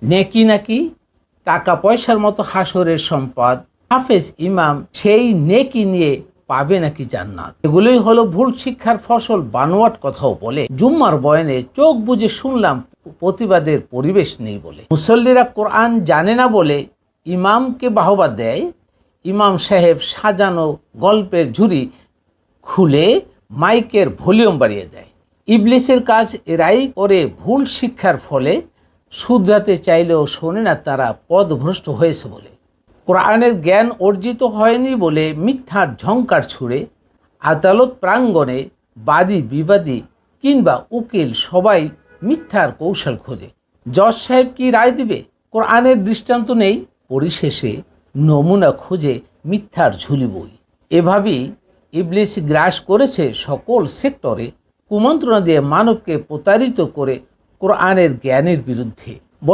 নেকি নাকি টাকা পয়সার মতো হাসরের সম্পদ, হাফেজ ইমাম সেই নেকি নিয়ে পাবে নাকি জান্নাত। এগুলোই হলো ভুল শিক্ষার ফসল। বানোয়াট কথাও বলে। জুম্মার বয়ানে চোখ বুজে শুনলাম প্রতিবাদের পরিবেশ নেই বলে। মুসল্লিরা কোরআন জানে না বলে ইমামকে বাহবা দেয়। ইমাম সাহেব সাজানো গল্পের ঝুড়ি খুলে মাইকের ভলিউম বাড়িয়ে দেয়। ইবলিসের কাজ এরাই করে। ভুল শিক্ষার ফলে শুধরাতে চাইলেও শোনে না তারা পথভ্রষ্ট হয়েছে বলে। কোরআনের জ্ঞান অর্জিত হয়নি বলে মিথ্যার ঝংকার ছুঁড়ে আদালত প্রাঙ্গণে বাদী বিবাদী কিংবা উকিল সবাই মিথ্যার কৌশল খোঁজে। জজ সাহেব কি রায় দিবে? কোরআনের দৃষ্টান্ত নেই। পরিশেষে নমুনা খুঁজে মিথ্যার ঝুলি বই। এভাবেই ইবলিস গ্রাস করেছে সকল সেক্টরে, কুমন্ত্রণা দিয়ে মানবকে প্রতারিত করে কোরআনের জ্ঞানের বিরুদ্ধে।